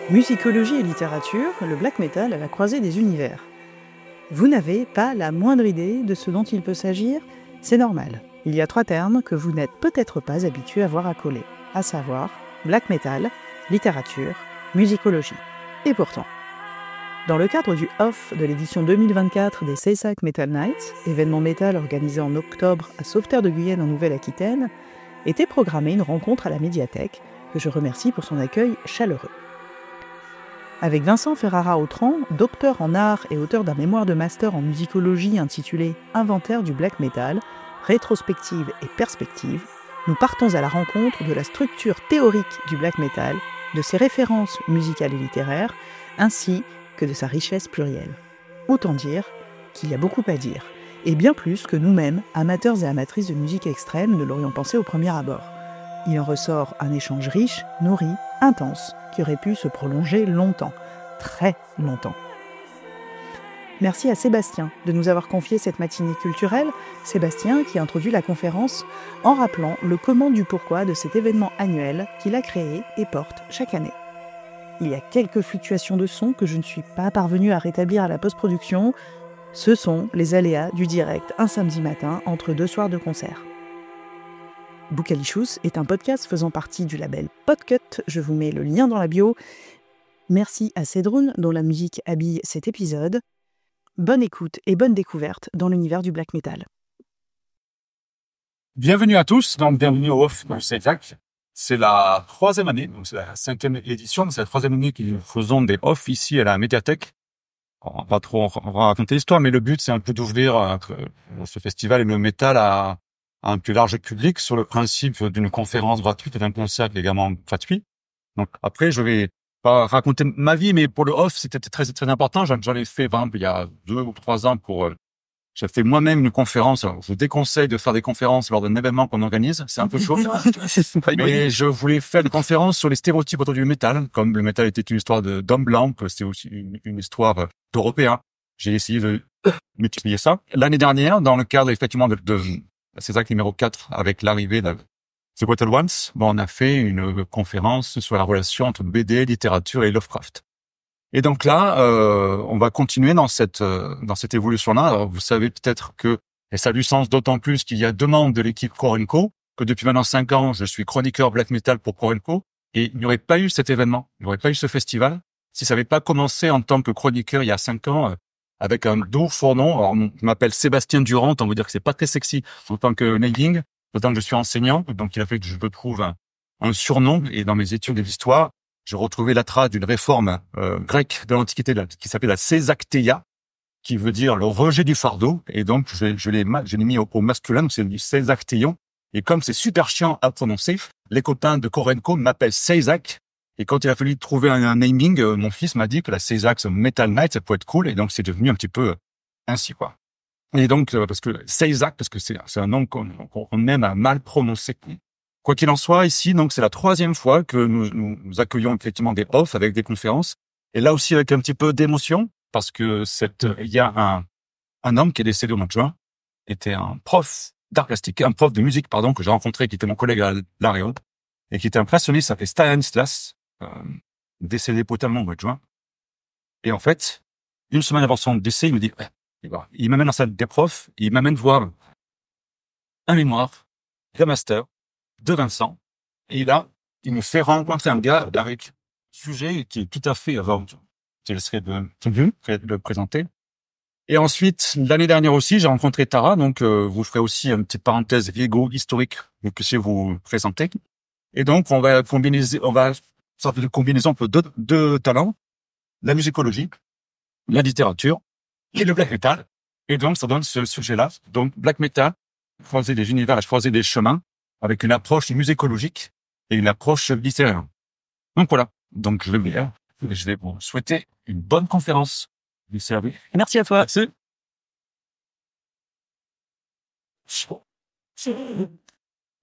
Musicologie et littérature, le black metal à la croisée des univers. Vous n'avez pas la moindre idée de ce dont il peut s'agir? C'est normal. Il y a 3 termes que vous n'êtes peut-être pas habitué à voir accolés, à savoir black metal, littérature, musicologie. Et pourtant, dans le cadre du OFF de l'édition 2024 des Ceysac Metal Nights, événement métal organisé en octobre à Sauveterre de Guyenne en Nouvelle-Aquitaine, était programmée une rencontre à la médiathèque, que je remercie pour son accueil chaleureux. Avec Vincent Ferrara-Autran, docteur en art et auteur d'un mémoire de master en musicologie intitulé « Inventaire du black metal, rétrospective et perspective », nous partons à la rencontre de la structure théorique du black metal, de ses références musicales et littéraires, ainsi que de sa richesse plurielle. Autant dire qu'il y a beaucoup à dire, et bien plus que nous-mêmes, amateurs et amatrices de musique extrême, ne l'aurions pensé au premier abord. Il en ressort un échange riche, nourri, intense, qui aurait pu se prolonger longtemps, très longtemps. Merci à Sébastien de nous avoir confié cette matinée culturelle, Sébastien qui a introduit la conférence en rappelant le comment du pourquoi de cet événement annuel qu'il a créé et porte chaque année. Il y a quelques fluctuations de son que je ne suis pas parvenue à rétablir à la post-production. Ce sont les aléas du direct un samedi matin entre 2 soirs de concert. Boucalichous est un podcast faisant partie du label Podcut. Je vous mets le lien dans la bio. Merci à Cedrune, dont la musique habille cet épisode. Bonne écoute et bonne découverte dans l'univers du black metal. Bienvenue à tous, donc bienvenue au OFF de Ceysac. C'est la 3e année, donc c'est la 5e édition, c'est la 3e année que nous faisons des OFF ici à la médiathèque. On va raconter l'histoire, mais le but c'est un peu d'ouvrir ce festival et le métal à un plus large public sur le principe d'une conférence gratuite et d'un concert également gratuit. Donc après, je vais pas raconter ma vie, mais pour le OFF, c'était très très important. J'en ai fait, par exemple, il y a 2 ou 3 ans j'ai fait moi-même une conférence. Alors, je vous déconseille de faire des conférences lors d'un événement qu'on organise. C'est un peu chaud. Mais je voulais faire une conférence sur les stéréotypes autour du métal. Comme le métal était une histoire d'homme blanc, que c'était aussi une histoire d'Européens. J'ai essayé de multiplier ça. L'année dernière, dans le cadre effectivement de Ceysac numéro 4, avec l'arrivée de The Greater Ones, on a fait une conférence sur la relation entre BD, littérature et Lovecraft. Et donc là, on va continuer dans cette évolution-là. Alors, vous savez peut-être que, et ça a du sens d'autant plus qu'il y a 2 membres de l'équipe Core & Co, que depuis maintenant 5 ans, je suis chroniqueur black metal pour Core & Co, et il n'y aurait pas eu cet événement, il n'y aurait pas eu ce festival, si ça n'avait pas commencé en tant que chroniqueur il y a 5 ans, avec un doux fournon. Alors, je m'appelle Sébastien Durand, on va dire que c'est pas très sexy en tant que naming, d'autant que je suis enseignant, donc il a fallu que je me trouve un surnom, et dans mes études d'histoire, j'ai retrouvé la trace d'une réforme grecque de l'Antiquité qui s'appelle la Césactéia, qui veut dire le rejet du fardeau, et donc je l'ai mis au masculin, donc c'est du Césactéion, et comme c'est super chiant à prononcer, les copains de Core & Co m'appellent Ceysac, et quand il a fallu trouver un naming, mon fils m'a dit que la Ceysac Metal Night, ça pouvait être cool, et donc c'est devenu un petit peu ainsi, quoi. Et donc, parce que Ceysac, parce que c'est un nom qu'on aime à mal prononcer. Quoi qu'il en soit, ici, donc, c'est la 3e fois que nous accueillons effectivement des OFF avec des conférences. Et là aussi, avec un petit peu d'émotion, parce que il y a un homme qui est décédé au mois de juin, était un prof d'art plastique, un prof de musique, pardon, que j'ai rencontré, qui était mon collègue à l'Ariole, et qui était impressionniste, s'appelait Stanislas, décédé brutalement au mois de juin. Et en fait, une semaine avant son décès, il me dit, il m'amène dans sa salle des profs, il m'amène voir un mémoire, un master, de Vincent, et là, il me fait rencontrer un gars avec un sujet qui est tout à fait avant. Je laisserai de le présenter. Et ensuite, l'année dernière aussi, j'ai rencontré Tara, donc vous ferez aussi une petite parenthèse Viego historique que vous puissiez vous présenter. Et donc, on va sortir de combinaison entre deux talents, la musicologie, la littérature et le black metal. Et donc, ça donne ce sujet-là. Donc, black metal, croiser des univers, croiser des chemins, avec une approche musicologique et une approche littéraire. Donc voilà. Donc je vais vous souhaiter une bonne conférence. Merci à toi. Merci.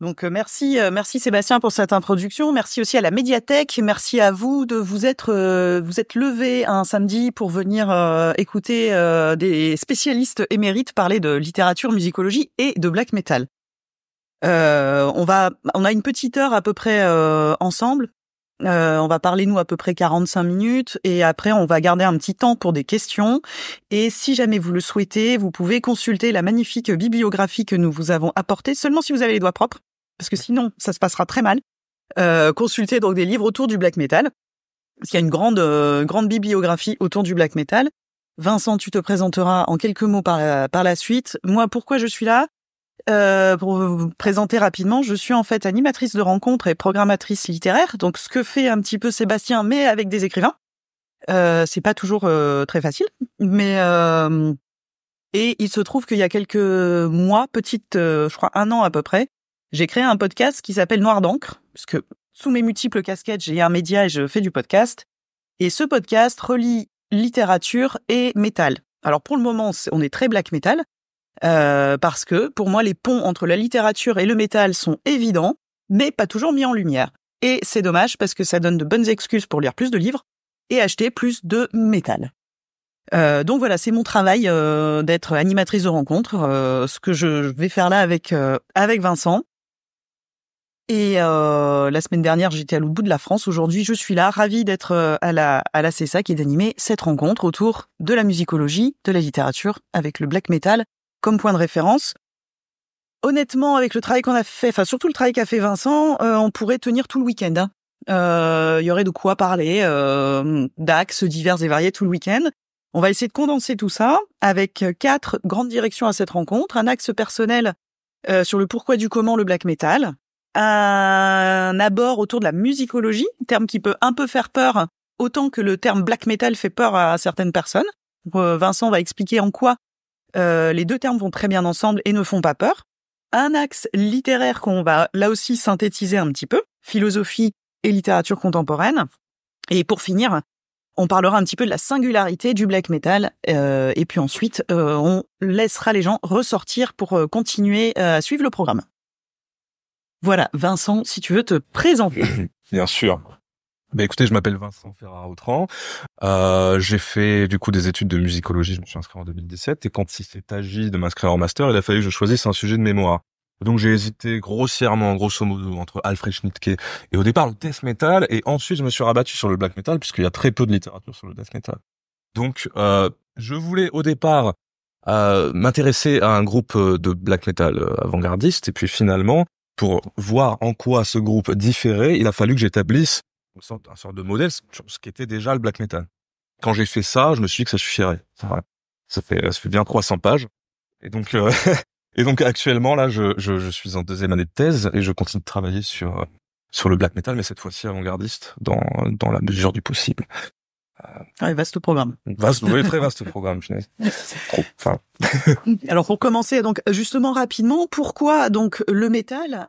Donc merci Sébastien pour cette introduction. Merci aussi à la médiathèque. Merci à vous de vous êtes levé un samedi pour venir écouter des spécialistes émérites parler de littérature, musicologie et de black metal. On a une petite heure à peu près ensemble. On va parler, nous, à peu près 45 minutes et après, on va garder un petit temps pour des questions. Et si jamais vous le souhaitez, vous pouvez consulter la magnifique bibliographie que nous vous avons apportée, seulement si vous avez les doigts propres, parce que sinon, ça se passera très mal. Consultez donc des livres autour du black metal, parce qu'il y a une grande bibliographie autour du black metal. Vincent, tu te présenteras en quelques mots par la suite. Moi, pourquoi je suis là ? Pour vous présenter rapidement, je suis en fait animatrice de rencontres et programmatrice littéraire, donc ce que fait un petit peu Sébastien, mais avec des écrivains. C'est pas toujours très facile, mais et il se trouve qu'il y a quelques mois, je crois 1 an à peu près, j'ai créé un podcast qui s'appelle Noir d'encre, parce que sous mes multiples casquettes, j'ai un média et je fais du podcast. Et ce podcast relie littérature et métal. Alors pour le moment, on est très black metal. Parce que pour moi les ponts entre la littérature et le métal sont évidents, mais pas toujours mis en lumière. Et c'est dommage parce que ça donne de bonnes excuses pour lire plus de livres et acheter plus de métal. Donc voilà, c'est mon travail d'être animatrice de rencontres, ce que je vais faire là avec Vincent. Et la semaine dernière, j'étais à l'autre bout de la France. Aujourd'hui, je suis là, ravie d'être à la CESAC et d'animer cette rencontre autour de la musicologie, de la littérature, avec le black metal comme point de référence. Honnêtement, avec le travail qu'on a fait, enfin surtout le travail qu'a fait Vincent, on pourrait tenir tout le week-end. Il y aurait de quoi parler d'axes divers et variés tout le week-end. On va essayer de condenser tout ça avec 4 grandes directions à cette rencontre. Un axe personnel sur le pourquoi du comment le black metal. Un abord autour de la musicologie, terme qui peut un peu faire peur, autant que le terme black metal fait peur à certaines personnes. Vincent va expliquer en quoi les 2 termes vont très bien ensemble et ne font pas peur. Un axe littéraire qu'on va là aussi synthétiser un petit peu, philosophie et littérature contemporaine. Et pour finir, on parlera un petit peu de la singularité du black metal. Et puis ensuite, on laissera les gens ressortir pour continuer à suivre le programme. Voilà, Vincent, si tu veux te présenter. Bien sûr. Écoutez, je m'appelle Vincent Ferrara-Autran. J'ai fait du coup des études de musicologie. Je me suis inscrit en 2017 et quand il s'est agi de m'inscrire en master, il a fallu que je choisisse un sujet de mémoire. Donc j'ai hésité grossièrement, grosso modo, entre Alfred Schnittke et au départ le death metal, et ensuite je me suis rabattu sur le black metal puisqu'il y a très peu de littérature sur le death metal. Donc je voulais au départ m'intéresser à un groupe de black metal avant-gardiste, et puis finalement, pour voir en quoi ce groupe différait, il a fallu que j'établisse une sorte de modèle, ce qui était déjà le black metal. Quand j'ai fait ça, je me suis dit que ça suffirait. Ça fait bien 300 pages. Et donc, et donc actuellement, là, je suis en 2e année de thèse et je continue de travailler sur le black metal, mais cette fois-ci avant-gardiste, dans la mesure du possible. Vaste programme. Oui, très vaste programme, punaise. Trop, enfin. Alors pour commencer, donc justement rapidement, pourquoi donc le métal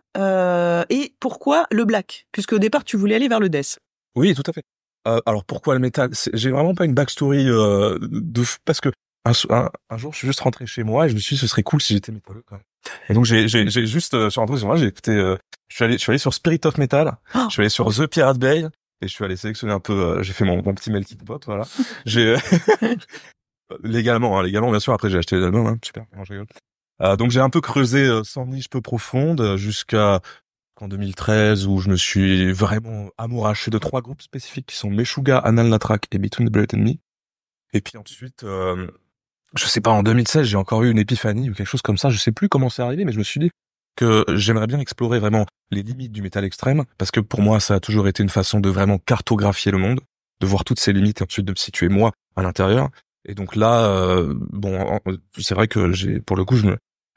et pourquoi le black? Puisque au départ tu voulais aller vers le death. Oui, tout à fait. Alors pourquoi le métal? J'ai vraiment pas une backstory parce que un jour je suis juste rentré chez moi et je me suis dit ce serait cool si j'étais métalleux quand même. Et donc j'ai juste je suis rentré sur moi, j'ai écouté je suis allé sur Spirit of Metal, je suis allé sur The Pirate Bay. Et je suis allé sélectionner un peu, j'ai fait mon petit melting pot, voilà. J'ai légalement bien sûr. Après j'ai acheté l'album, hein, super. Non, je rigole. Donc j'ai un peu creusé sans niche peu profonde jusqu'à en 2013 où je me suis vraiment amouraché de 3 groupes spécifiques qui sont Meshuggah, Anal Nathrakh et Between the Bullet and Me. Et puis ensuite, je sais pas, en 2016 j'ai encore eu une épiphanie ou quelque chose comme ça. Je sais plus comment c'est arrivé, mais je me suis dit que j'aimerais bien explorer vraiment les limites du métal extrême, parce que pour moi, ça a toujours été une façon de vraiment cartographier le monde, de voir toutes ses limites et ensuite de me situer moi à l'intérieur. Et donc là, c'est vrai que pour le coup,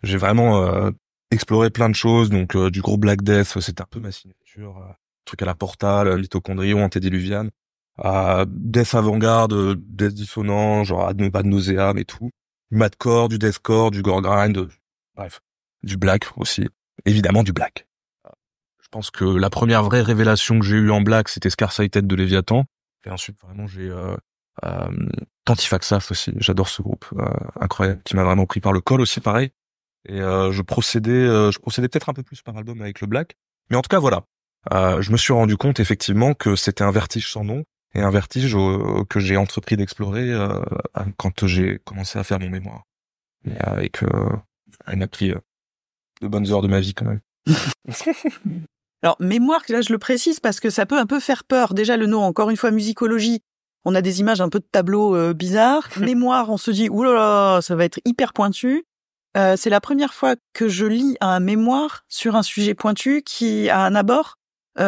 j'ai vraiment exploré plein de choses. Donc du gros Black Death, c'était un peu ma signature, truc à la Portal, Mitochondrion, Antédiluvian, Death avant-garde, Death dissonant, genre Ad nauseam et tout, Madcore, du Deathcore, du Gore Grind, bref. Du black aussi, évidemment du black. Je pense que la première vraie révélation que j'ai eue en black, c'était Scar-Sighted de Léviathan. Et ensuite, vraiment, j'ai Tantifaxaf aussi. J'adore ce groupe, incroyable, qui m'a vraiment pris par le col aussi, pareil. Et je procédais peut-être un peu plus par album avec le black. Mais en tout cas, voilà. Je me suis rendu compte effectivement que c'était un vertige sans nom, et un vertige que j'ai entrepris d'explorer quand j'ai commencé à faire mon mémoire. Et que il m'a pris de bonnes heures de ma vie quand même. Alors, mémoire, là, je le précise parce que ça peut un peu faire peur. Déjà, le nom, encore une fois, musicologie, on a des images un peu de tableaux bizarres. Mémoire, on se dit, oulala, ça va être hyper pointu. C'est la première fois que je lis un mémoire sur un sujet pointu qui a un abord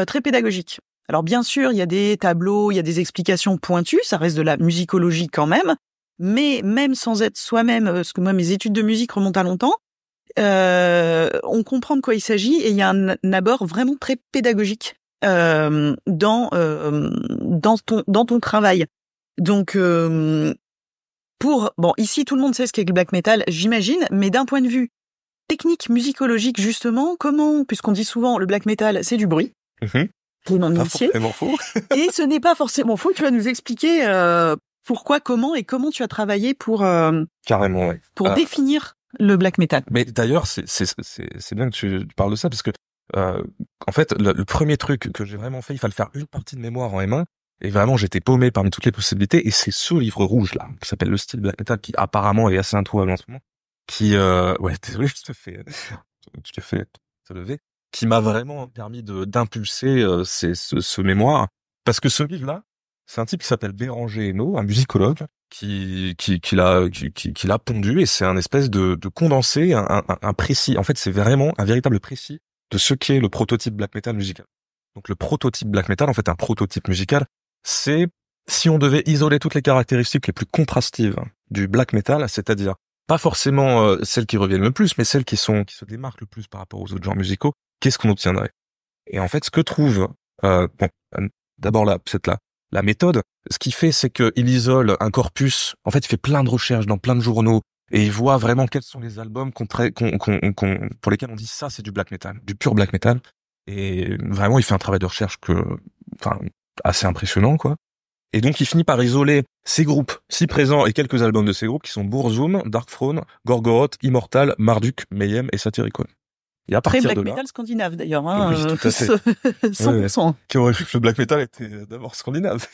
très pédagogique. Alors, bien sûr, il y a des tableaux, il y a des explications pointues, ça reste de la musicologie quand même, mais même sans être soi-même, parce que moi, mes études de musique remontent à longtemps, on comprend de quoi il s'agit et il y a un abord vraiment très pédagogique dans ton travail. Donc ici tout le monde sait ce qu'est le black metal, j'imagine, mais d'un point de vue technique musicologique justement, comment, puisqu'on dit souvent le black metal c'est du bruit. Pas forcément faux. Et ce n'est pas forcément faux. Tu vas nous expliquer pourquoi, comment et comment tu as travaillé pour carrément, ouais. Pour définir le black metal. Mais d'ailleurs, c'est bien que tu parles de ça parce que en fait, le premier truc que j'ai vraiment fait, il fallait faire une partie de mémoire en M1 et vraiment j'étais paumé parmi toutes les possibilités et c'est ce livre rouge là qui s'appelle Le style black metal qui apparemment est assez introuvable en ce moment. Qui ouais, désolé, je te fais te lever. Qui m'a vraiment permis d'impulser ce mémoire parce que ce livre là, c'est un type qui s'appelle Béranger Hainaut, un musicologue qui l'a pondu et c'est un espèce de condensé, un précis. En fait, c'est vraiment un véritable précis de ce qu'est le prototype black metal musical. Donc le prototype black metal, en fait, un prototype musical, c'est si on devait isoler toutes les caractéristiques les plus contrastives du black metal, c'est-à-dire pas forcément celles qui reviennent le plus, mais celles qui se démarquent le plus par rapport aux autres genres musicaux, qu'est-ce qu'on obtiendrait? Et en fait, ce que trouve d'abord la méthode, ce qu'il fait, c'est qu'il isole un corpus. En fait, il fait plein de recherches dans plein de journaux et il voit vraiment quels sont les albums pour lesquels on dit ça, c'est du black metal, du pur black metal. Et vraiment, il fait un travail de recherche assez impressionnant, quoi. Et donc, il finit par isoler ces groupes si présents et quelques albums de ces groupes qui sont Burzum, Darkthrone, Gorgoroth, Immortal, Marduk, Mayhem et Satyricon. Et à partir très black de là, metal scandinave d'ailleurs, hein, oui, tout à fait. 100%. Ouais. Qui aurait vu que le black metal était d'abord scandinave.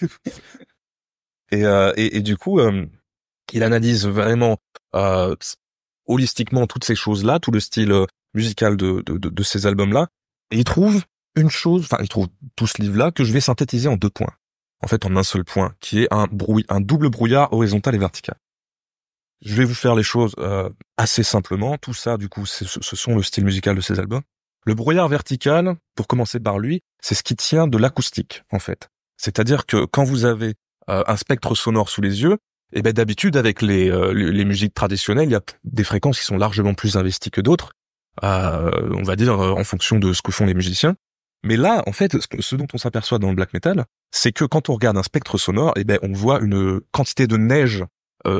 et du coup, il analyse vraiment holistiquement toutes ces choses-là, tout le style musical de ces albums-là, et il trouve il trouve tout ce livre-là que je vais synthétiser en 2 points. En fait, en un seul point, qui est un double brouillard horizontal et vertical. Je vais vous faire les choses assez simplement. Tout ça, du coup, ce sont le style musical de ces albums. Le brouillard vertical, pour commencer par lui, c'est ce qui tient de l'acoustique, en fait. C'est-à-dire que quand vous avez un spectre sonore sous les yeux, et ben d'habitude avec les musiques traditionnelles, il y a des fréquences qui sont largement plus investies que d'autres. On va dire en fonction de ce que font les musiciens. Mais là, en fait, ce dont on s'aperçoit dans le black metal, c'est que quand on regarde un spectre sonore, eh ben on voit une quantité de neige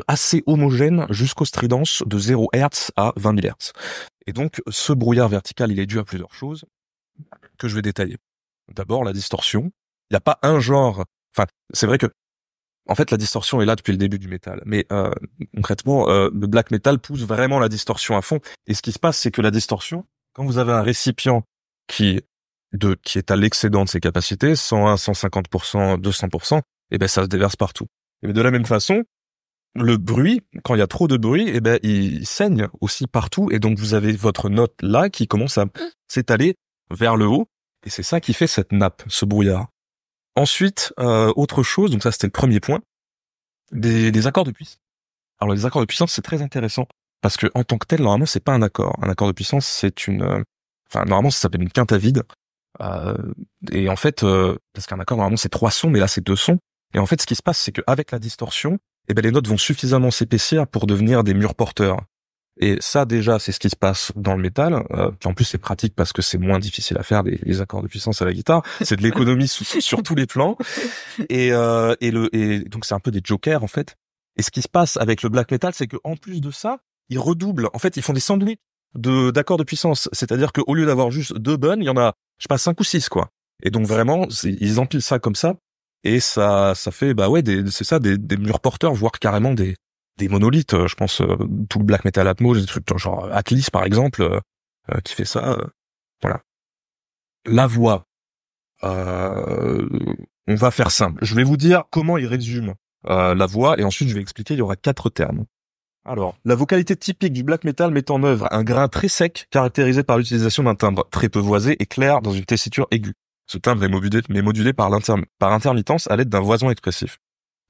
assez homogène jusqu'aux stridences de 0 Hz à 20 000 Hz. Et donc, ce brouillard vertical, il est dû à plusieurs choses que je vais détailler. D'abord, la distorsion. Il n'y a pas un genre... Enfin, c'est vrai que, en fait, la distorsion est là depuis le début du métal. Mais concrètement, le black metal pousse vraiment la distorsion à fond. Et ce qui se passe, c'est que la distorsion, quand vous avez un récipient qui est à l'excédent de ses capacités, 101, 150%, 200%, et ben ça se déverse partout. Et de la même façon, le bruit, quand il y a trop de bruit, et ben il saigne aussi partout, et donc vous avez votre note là qui commence à s'étaler vers le haut, et c'est ça qui fait cette nappe, ce brouillard. Ensuite, autre chose, donc ça c'était le premier point, des accords de puissance. Alors les accords de puissance, c'est très intéressant, parce que en tant que tel, normalement, c'est pas un accord. Un accord de puissance, c'est normalement, ça s'appelle une quinte à vide. Et en fait, parce qu'un accord, normalement, c'est 3 sons, mais là, c'est 2 sons. Et en fait, ce qui se passe, c'est qu'avec la distorsion, eh ben, les notes vont suffisamment s'épaissir pour devenir des murs porteurs. Et ça, déjà, c'est ce qui se passe dans le métal. Puis en plus, c'est pratique parce que c'est moins difficile à faire les accords de puissance à la guitare. C'est de l'économie sur tous les plans. Et donc, c'est un peu des jokers, en fait. Et ce qui se passe avec le black metal, c'est qu'en plus de ça, ils redoublent. En fait, ils font des sandwichs d'accords de puissance. C'est-à-dire qu'au lieu d'avoir juste 2 bonnes, il y en a, je sais pas, 5 ou 6, quoi. Et donc, vraiment, ils empilent ça comme ça. Et ça fait, des murs porteurs, voire carrément des monolithes. Je pense, tout le black metal Atmos, des trucs genre Atlas, par exemple, qui fait ça. Voilà. La voix. On va faire simple. Je vais vous dire comment il résume la voix, et ensuite je vais expliquer. Il y aura 4 termes. Alors, la vocalité typique du black metal met en œuvre un grain très sec, caractérisé par l'utilisation d'un timbre très peu voisé et clair dans une tessiture aiguë. Ce timbre est modulé par intermittence à l'aide d'un voisin expressif.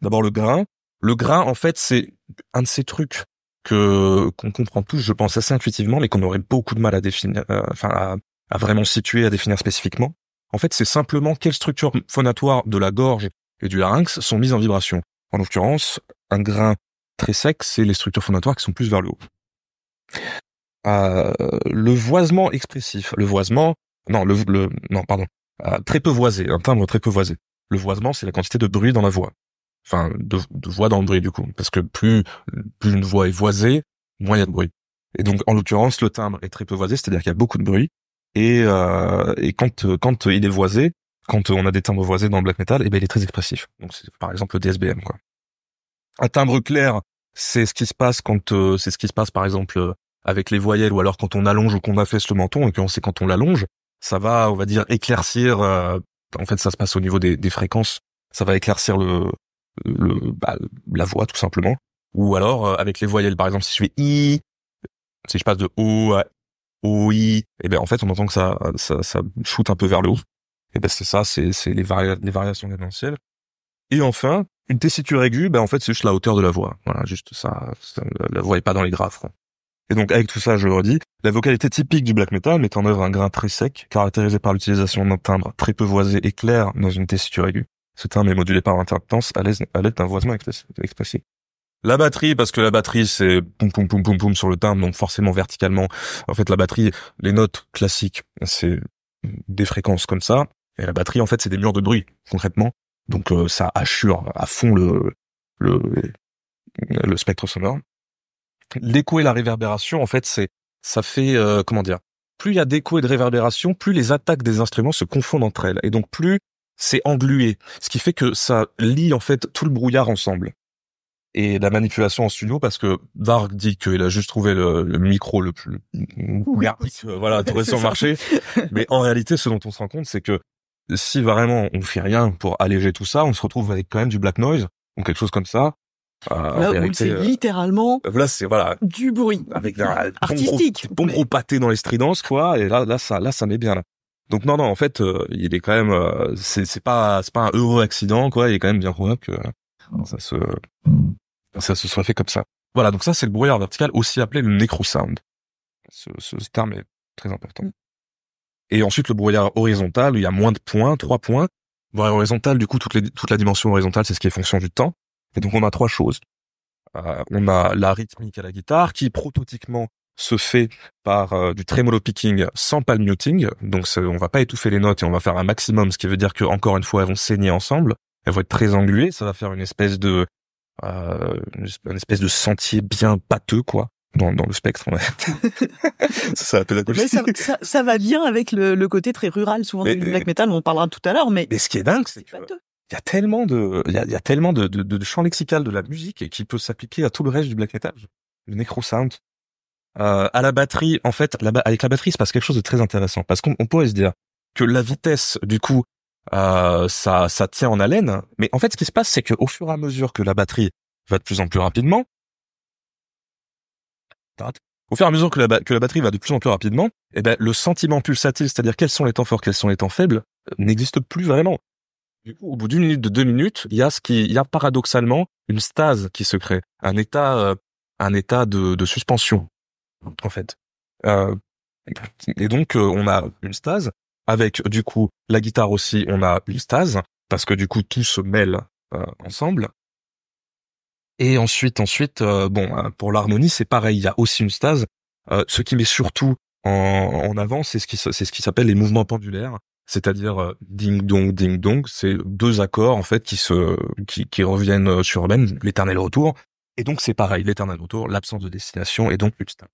D'abord le grain. Le grain, en fait, c'est un de ces trucs qu'on comprend tous, je pense, assez intuitivement, mais qu'on aurait beaucoup de mal à définir, à vraiment situer, à définir spécifiquement. En fait, c'est simplement quelles structures phonatoires de la gorge et du larynx sont mises en vibration. En l'occurrence, un grain très sec, c'est les structures phonatoires qui sont plus vers le haut. Le voisement expressif. Très peu voisé, un timbre très peu voisé. Le voisement, c'est la quantité de bruit dans la voix. Enfin, de voix dans le bruit, du coup. Parce que plus une voix est voisée, moins il y a de bruit. Et donc, en l'occurrence, le timbre est très peu voisé, c'est-à-dire qu'il y a beaucoup de bruit. Et quand il est voisé, quand on a des timbres voisés dans le black metal, il est très expressif. Donc, c'est par exemple le DSBM, quoi. Un timbre clair, c'est ce qui se passe par exemple, avec les voyelles, ou alors quand on allonge ou qu'on affaisse le menton, et puis c'est quand on l'allonge, ça va, on va dire, éclaircir, en fait, ça se passe au niveau des fréquences, ça va éclaircir la voix, tout simplement. Ou alors, avec les voyelles, par exemple, si je fais I, si je passe de O à O, I, en fait, on entend que ça shoot un peu vers le haut. C'est ça, c'est les variations cadentielles. Et enfin, une tessiture aiguë, en fait, c'est juste la hauteur de la voix. Voilà, juste ça, la voix est pas dans les graves, quoi. Et donc, avec tout ça, je le redis, la vocalité typique du black metal met en œuvre un grain très sec, caractérisé par l'utilisation d'un timbre très peu voisé et clair dans une tessiture aiguë. Ce timbre est modulé par intermittence à l'aide d'un voisement expressif. La batterie, parce que la batterie, c'est poum poum poum poum poum sur le timbre, donc forcément verticalement. En fait, la batterie, les notes classiques, c'est des fréquences comme ça. Et la batterie, en fait, c'est des murs de bruit, concrètement. Donc, ça assure à fond le spectre sonore. L'écho et la réverbération, en fait, ça fait, plus il y a d'écho et de réverbération, plus les attaques des instruments se confondent entre elles. Et donc, plus c'est englué. Ce qui fait que ça lie, en fait, tout le brouillard ensemble. Et la manipulation en studio, parce que Varg dit qu'il a juste trouvé le micro le plus gardique, trouvé sur le marché. Mais en réalité, ce dont on se rend compte, c'est que si vraiment on fait rien pour alléger tout ça, on se retrouve avec quand même du black noise, ou quelque chose comme ça. Là où c'est littéralement du bruit avec artistique, bon gros pâté dans les stridences, quoi. Et là ça met bien là. Donc non, en fait, il est quand même, c'est pas un heureux accident, quoi. Il est quand même bien probable que ça se soit fait comme ça. Voilà, donc ça c'est le brouillard vertical, aussi appelé le necrosound. Ce terme est très important. Et ensuite le brouillard horizontal, il y a moins de points, 3 points. Le brouillard horizontal, du coup, toute la dimension horizontale, c'est ce qui est fonction du temps. Et donc on a 3 choses. On a la rythmique à la guitare, qui prototypiquement se fait par du tremolo picking sans palm muting. Donc on va pas étouffer les notes et on va faire un maximum, ce qui veut dire que encore une fois elles vont saigner ensemble. Elles vont être très engluées. Ça va faire une espèce de sentier bien pâteux, quoi, dans le spectre. Ça ça va bien avec le côté très rural souvent du black metal, on en parlera tout à l'heure. Mais ce qui est dingue, c'est que il y a tellement de champ lexical de la musique et qui peut s'appliquer à tout le reste du black metal. Le necrosound. À la batterie, en fait, avec la batterie, il se passe quelque chose de très intéressant, parce qu'on pourrait se dire que la vitesse, du coup, ça tient en haleine, mais en fait, ce qui se passe, c'est que au fur et à mesure que la batterie va de plus en plus rapidement, le sentiment pulsatif, c'est-à-dire quels sont les temps forts, quels sont les temps faibles, n'existe plus vraiment. Du coup, au bout d'une minute, de 2 minutes, il y a paradoxalement une stase qui se crée, un état de suspension, en fait. Et donc, on a une stase, avec, du coup, la guitare aussi, on a une stase, parce que du coup, tout se mêle ensemble. Et ensuite, pour l'harmonie, c'est pareil, il y a aussi une stase. Ce qui met surtout en avant, c'est ce qui s'appelle les mouvements pendulaires, c'est-à-dire ding dong, c'est 2 accords en fait qui reviennent sur eux-mêmes, l'éternel retour. Et donc c'est pareil, l'éternel retour, l'absence de destination et donc plus de stable.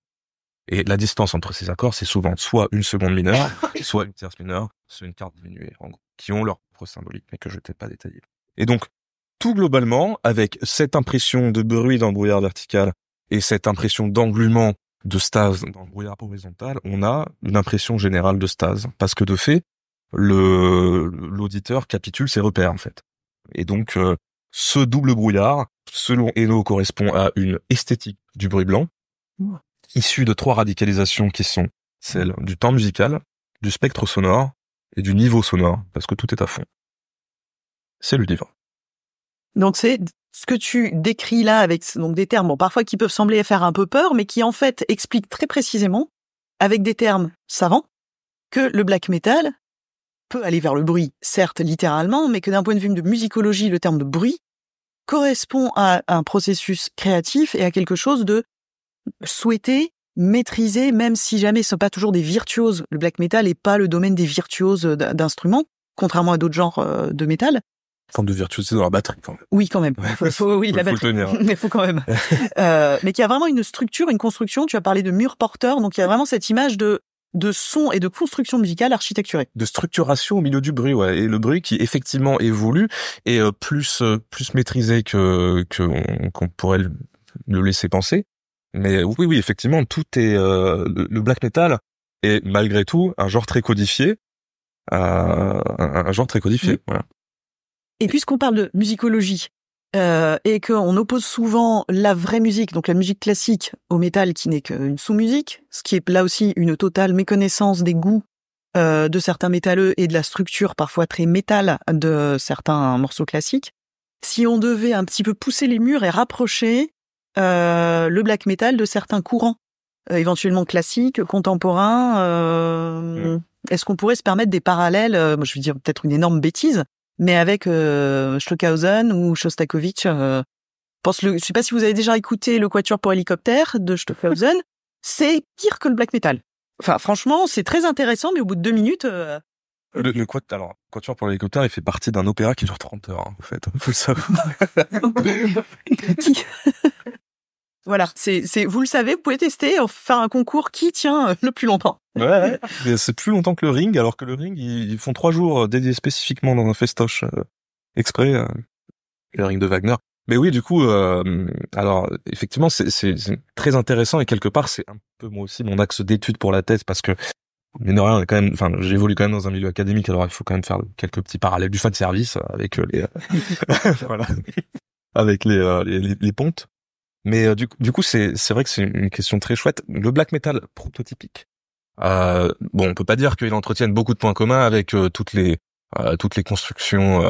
Et la distance entre ces accords, c'est souvent soit une seconde mineure, soit une tierce mineure, soit une quarte diminuée, en gros, qui ont leur propre symbolique, mais que je ne t'ai pas détaillé. Et donc, tout globalement, avec cette impression de bruit dans le brouillard vertical et cette impression d'engluement de stase dans le brouillard horizontal, on a une impression générale de stase. Parce que de fait, l'auditeur capitule ses repères, en fait. Et donc, ce double brouillard selon Eno, correspond à une esthétique du bruit blanc, issue de 3 radicalisations qui sont celles du temps musical, du spectre sonore et du niveau sonore, parce que tout est à fond. C'est le livre. Donc c'est ce que tu décris là avec donc des termes, bon, parfois qui peuvent sembler faire un peu peur, mais qui en fait expliquent très précisément, avec des termes savants, que le black metal peut aller vers le bruit, certes littéralement, mais que d'un point de vue de musicologie, le terme de bruit correspond à un processus créatif et à quelque chose de souhaité, maîtrisé, même si jamais ce sont pas toujours des virtuoses. Le black metal n'est pas le domaine des virtuoses d'instruments, contrairement à d'autres genres de métal. Forme de virtuosité dans la batterie, quand même. Oui, quand même. Oui, la batterie. Faut le tenir. Mais faut quand même. Mais qu'il y a vraiment une structure, une construction. Tu as parlé de mur porteur, donc il y a vraiment cette image de son et de construction musicale architecturée. De structuration au milieu du bruit, ouais. Et le bruit qui effectivement évolue et plus maîtrisé qu'on pourrait le laisser penser. Mais oui, effectivement, tout est le black metal est malgré tout un genre très codifié, un genre très codifié. Voilà. Et puisqu'on parle de musicologie et qu'on oppose souvent la vraie musique, donc la musique classique, au métal qui n'est qu'une sous-musique, ce qui est là aussi une totale méconnaissance des goûts de certains métalleux et de la structure parfois très métal de certains morceaux classiques. Si on devait un petit peu pousser les murs et rapprocher le black metal de certains courants, éventuellement classiques, contemporains, est-ce qu'on pourrait se permettre des parallèles, moi je veux dire peut-être une énorme bêtise, mais avec Stockhausen ou Shostakovich, je sais pas si vous avez déjà écouté le Quatuor pour hélicoptère de Stockhausen, c'est pire que le black metal. Enfin, franchement, c'est très intéressant, mais au bout de 2 minutes... Le Quatuor pour l'hélicoptère, il fait partie d'un opéra qui dure 30 heures, en fait. Faut le savoir. Voilà, vous le savez, vous pouvez tester, faire un concours qui tient le plus longtemps. Ouais. Mais c'est plus longtemps que le Ring, alors que le Ring, ils font 3 jours dédiés spécifiquement dans un festoche exprès, le Ring de Wagner. Mais oui, du coup, alors effectivement, c'est très intéressant et quelque part, c'est un peu moi aussi mon axe d'étude pour la thèse, parce que mine de rien, on est quand même, enfin, j'évolue quand même dans un milieu académique, alors il faut quand même faire quelques petits parallèles du fan service avec les, voilà, avec les pontes. Mais du coup, c'est vrai que c'est une question très chouette. Le black metal prototypique. Bon, on peut pas dire qu'il entretienne beaucoup de points communs avec toutes les constructions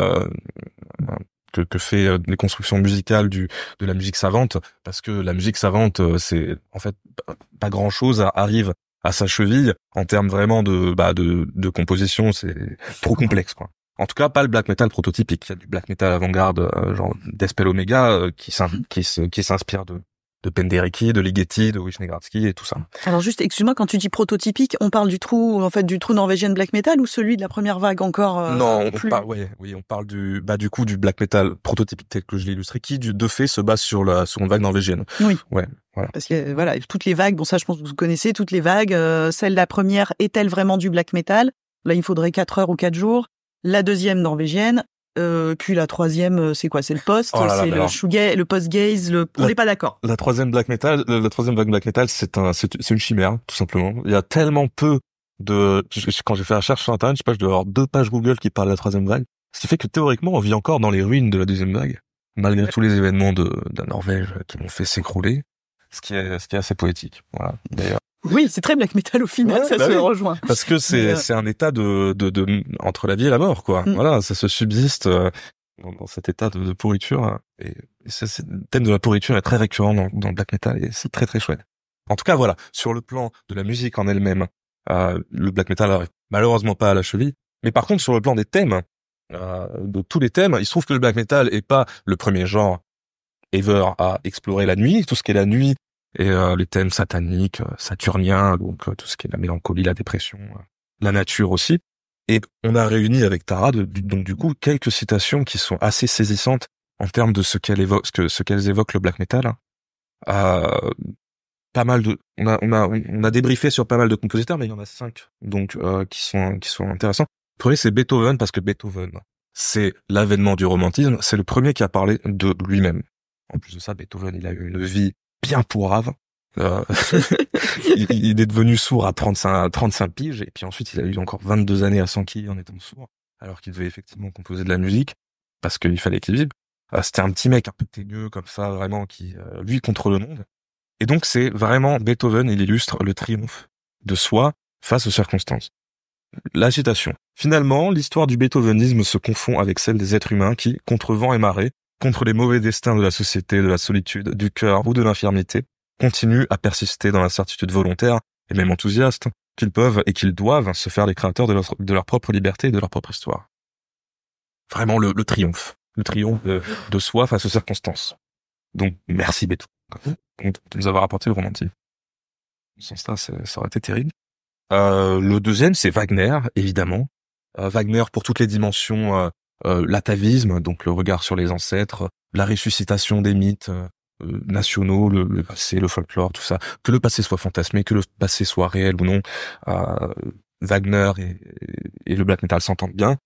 que fait les constructions musicales de la musique savante, parce que la musique savante, c'est en fait pas grand chose arrive à sa cheville en termes vraiment de composition, c'est trop complexe, quoi. En tout cas, pas le black metal prototypique. Il y a du black metal avant-garde, genre Deathspell Omega, qui s'inspire de Penderecki, de Ligeti, de Wisniewski et tout ça. Alors juste, excuse-moi, quand tu dis prototypique, on parle du trou norvégien de black metal ou celui de la première vague encore Non, on parle du coup du black metal prototypique tel que je l'ai illustré, qui de fait se base sur la seconde vague norvégienne. Oui. Ouais, voilà. Parce que voilà, toutes les vagues, bon ça je pense que vous connaissez toutes les vagues, celle de la première est-elle vraiment du black metal? Là, il faudrait 4 heures ou 4 jours. La deuxième norvégienne, puis la troisième, c'est quoi? C'est le post, le shoegaze, le post-gaze, on n'est pas d'accord. La troisième vague black metal, c'est une chimère, tout simplement. Il y a tellement peu quand j'ai fait la recherche sur Internet, je sais pas, je dois avoir 2 pages Google qui parlent de la troisième vague. Ce qui fait que théoriquement, on vit encore dans les ruines de la deuxième vague, malgré tous les événements de la Norvège qui l'ont fait s'écrouler. Ce qui est assez poétique. Voilà. D'ailleurs. Oui, c'est très black metal au final, ça se rejoint. Parce que c'est un état de entre la vie et la mort, quoi. Voilà, ça se subsiste dans cet état de pourriture. Et le thème de la pourriture est très récurrent dans le black metal et c'est très très chouette. En tout cas, voilà, sur le plan de la musique en elle-même, le black metal arrive malheureusement pas à la cheville. Mais par contre, sur le plan des thèmes, de tous les thèmes, il se trouve que le black metal est pas le premier genre ever à explorer la nuit, tout ce qui est la nuit. Et les thèmes sataniques, saturniens, donc tout ce qui est la mélancolie, la dépression, la nature aussi. Et on a réuni avec Tara donc du coup quelques citations qui sont assez saisissantes en termes de ce qu'elles évoquent le black metal. Pas mal on a débriefé sur pas mal de compositeurs, mais il y en a 5 donc qui sont intéressants. Le premier, c'est Beethoven, parce que Beethoven, c'est l'avènement du romantisme, c'est le premier qui a parlé de lui-même. En plus de ça, Beethoven, il a eu une vie bien pourrave. Il est devenu sourd à 35 piges, et puis ensuite il a eu encore 22 années à s'enquiller en étant sourd, alors qu'il devait effectivement composer de la musique, parce qu'il fallait qu'il vive. C'était un petit mec un peu teigneux comme ça, vraiment, qui lui contrôle le monde. Et donc c'est vraiment Beethoven, il illustre le triomphe de soi face aux circonstances. La citation. Finalement, l'histoire du beethovenisme se confond avec celle des êtres humains qui, contre vent et marée, contre les mauvais destins de la société, de la solitude, du cœur ou de l'infirmité, continuent à persister dans la certitude volontaire et même enthousiaste qu'ils peuvent et qu'ils doivent se faire les créateurs de leur propre liberté et de leur propre histoire. Vraiment le triomphe. Le triomphe de soi face aux circonstances. Donc, merci Beethoven de nous avoir apporté le romantisme. Sans ça, ça aurait été terrible. Le deuxième, c'est Wagner, évidemment. Wagner pour toutes les dimensions, l'atavisme, donc le regard sur les ancêtres, la ressuscitation des mythes nationaux, le passé, le folklore, tout ça. Que le passé soit fantasmé, que le passé soit réel ou non. Wagner et le black metal s'entendent bien.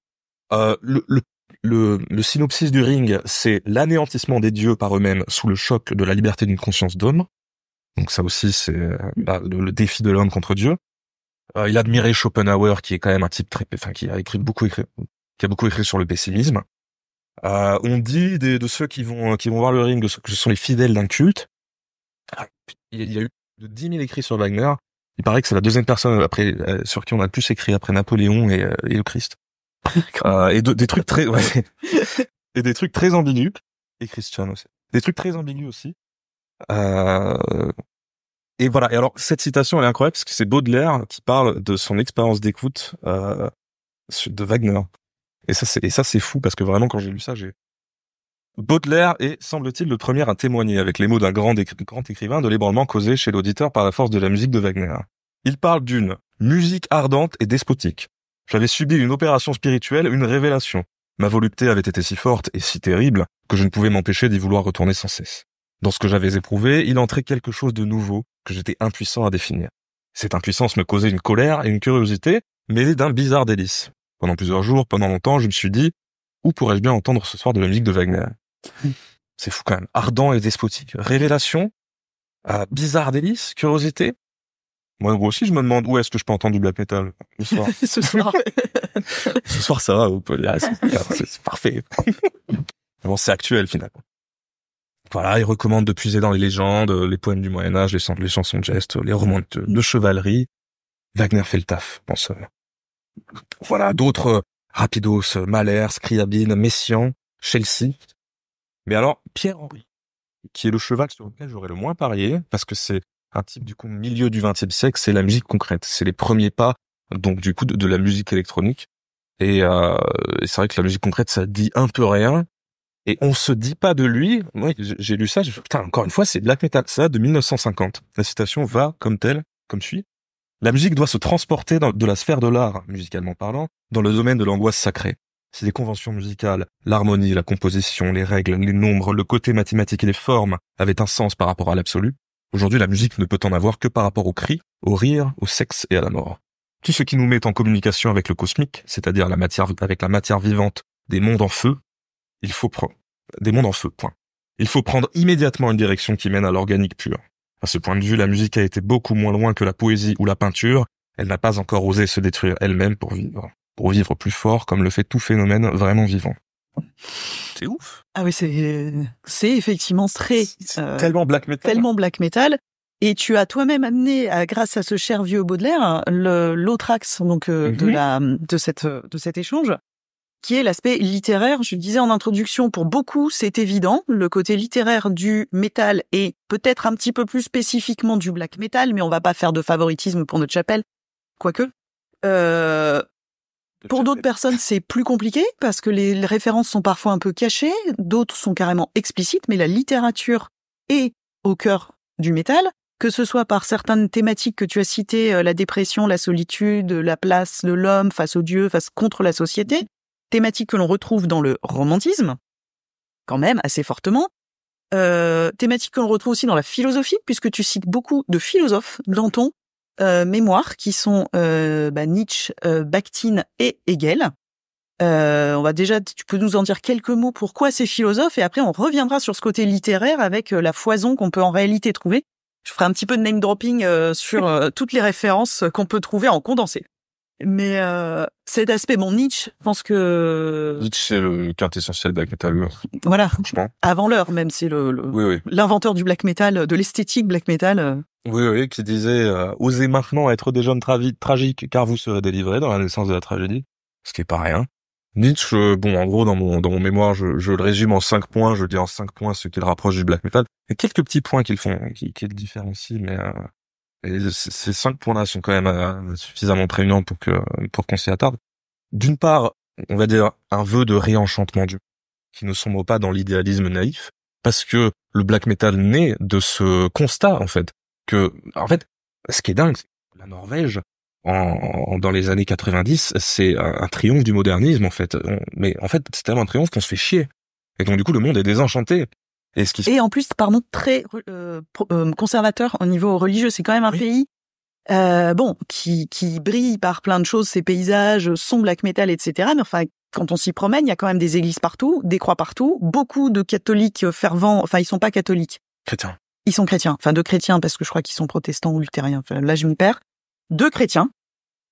Le synopsis du Ring, c'est l'anéantissement des dieux par eux-mêmes sous le choc de la liberté d'une conscience d'homme. Donc ça aussi, c'est le défi de l'homme contre Dieu. Il admirait Schopenhauer, qui est quand même un type qui a beaucoup écrit sur le pessimisme. On dit de ceux qui vont voir le Ring, que ce sont les fidèles d'un culte. Il y a eu de 10 000 écrits sur Wagner. Il paraît que c'est la deuxième personne après sur qui on a le plus écrit après Napoléon et le Christ. Et des trucs très et des trucs très ambigus, et Christian aussi. Des trucs très ambigus aussi. Et voilà. Et alors cette citation elle est incroyable parce que c'est Baudelaire qui parle de son expérience d'écoute de Wagner. Et ça c'est fou parce que vraiment quand j'ai lu ça, Baudelaire est, semble-t-il, le premier à témoigner avec les mots d'un grand écrivain de l'ébranlement causé chez l'auditeur par la force de la musique de Wagner. Il parle d'une musique ardente et despotique. J'avais subi une opération spirituelle, une révélation. Ma volupté avait été si forte et si terrible que je ne pouvais m'empêcher d'y vouloir retourner sans cesse. Dans ce que j'avais éprouvé, il entrait quelque chose de nouveau que j'étais impuissant à définir. Cette impuissance me causait une colère et une curiosité mêlées d'un bizarre délice. Pendant plusieurs jours, pendant longtemps, je me suis dit, où pourrais-je bien entendre ce soir de la musique de Wagner? C'est fou quand même. Ardent et despotique. Révélation, bizarre délice, curiosité. Moi aussi, je me demande où est-ce que je peux entendre du black metal ce soir. Ce soir. Ce soir, ça va. C'est parfait. Bon, c'est actuel finalement. Voilà, il recommande de puiser dans les légendes, les poèmes du Moyen-Âge, les chansons de geste, les romans de chevalerie. Wagner fait le taf, je pense. Voilà, d'autres rapidos, Mahler, Scriabine, Messiaen, Chelsea. Mais alors, Pierre-Henry, qui est le cheval sur lequel j'aurais le moins parié, parce que c'est un type du coup milieu du XXe siècle, c'est la musique concrète, c'est les premiers pas donc du coup de la musique électronique et c'est vrai que la musique concrète ça dit un peu rien et on se dit pas de lui. Moi j'ai lu ça, j'ai fait putain encore une fois c'est black metal, ça de 1950. La citation va comme telle, comme suit. La musique doit se transporter de la sphère de l'art, musicalement parlant, dans le domaine de l'angoisse sacrée. Si les conventions musicales, l'harmonie, la composition, les règles, les nombres, le côté mathématique et les formes avaient un sens par rapport à l'absolu, aujourd'hui, la musique ne peut en avoir que par rapport au cri, au rire, au sexe et à la mort. Tout ce qui nous met en communication avec le cosmique, c'est-à-dire avec la matière vivante des mondes en feu, des mondes en feu, point. Il faut prendre immédiatement une direction qui mène à l'organique pur. À ce point de vue, la musique a été beaucoup moins loin que la poésie ou la peinture. Elle n'a pas encore osé se détruire elle-même pour vivre plus fort, comme le fait tout phénomène vraiment vivant. C'est ouf. Ah oui, c'est effectivement très tellement black metal. Tellement black metal. Et tu as toi-même amené, grâce à ce cher vieux Baudelaire, l'autre axe donc de cet échange, qui est l'aspect littéraire. Je le disais en introduction, pour beaucoup, c'est évident, le côté littéraire du métal et peut-être un petit peu plus spécifiquement du black metal, mais on va pas faire de favoritisme pour notre chapelle, quoique. Pour d'autres personnes, c'est plus compliqué parce que les références sont parfois un peu cachées, d'autres sont carrément explicites, mais la littérature est au cœur du métal, que ce soit par certaines thématiques que tu as citées, la dépression, la solitude, la place de l'homme face aux dieux, face contre la société, thématiques que l'on retrouve dans le romantisme, quand même assez fortement, thématiques que l'on retrouve aussi dans la philosophie, puisque tu cites beaucoup de philosophes dans ton mémoires qui sont Nietzsche, Bakhtin et Hegel. Tu peux nous en dire quelques mots pourquoi ces philosophes et après on reviendra sur ce côté littéraire avec la foison qu'on peut en réalité trouver. Je ferai un petit peu de name dropping sur toutes les références qu'on peut trouver en condensé. Mais cet aspect, bon, Nietzsche, je pense que Nietzsche, c'est le quintessentiel black metal, voilà, franchement. avant l'heure même, c'est Oui. l'inventeur du black metal, de l'esthétique black metal. Oui, qui disait osez maintenant être des jeunes tragiques, car vous serez délivrés dans la naissance de la tragédie, ce qui est pas rien. Nietzsche, bon, en gros, dans mon mémoire, je le résume en 5 points. Je dis en 5 points ce qui le rapproche du black metal. Il y a quelques petits points qui le différencient, mais et ces 5 points-là sont quand même suffisamment prégnants pour qu'on s'y attarde. D'une part, on va dire un vœu de réenchantement du qui ne sombre pas dans l'idéalisme naïf, parce que le black metal naît de ce constat, en fait, ce qui est dingue, c'est que la Norvège, dans les années 90, c'est un triomphe du modernisme, en fait. Mais en fait, c'est tellement un triomphe qu'on se fait chier. Et donc, du coup, le monde est désenchanté. Et en plus, pardon, très conservateur au niveau religieux. C'est quand même un pays qui brille par plein de choses, ses paysages, son black metal, etc. Mais enfin, quand on s'y promène, il y a quand même des églises partout, des croix partout, beaucoup de catholiques fervents. Enfin, ils sont pas catholiques. Chrétiens. Ils sont chrétiens. Enfin, de chrétiens, parce que je crois qu'ils sont protestants ou luthériens. Enfin, là, je m'y perds. De chrétiens.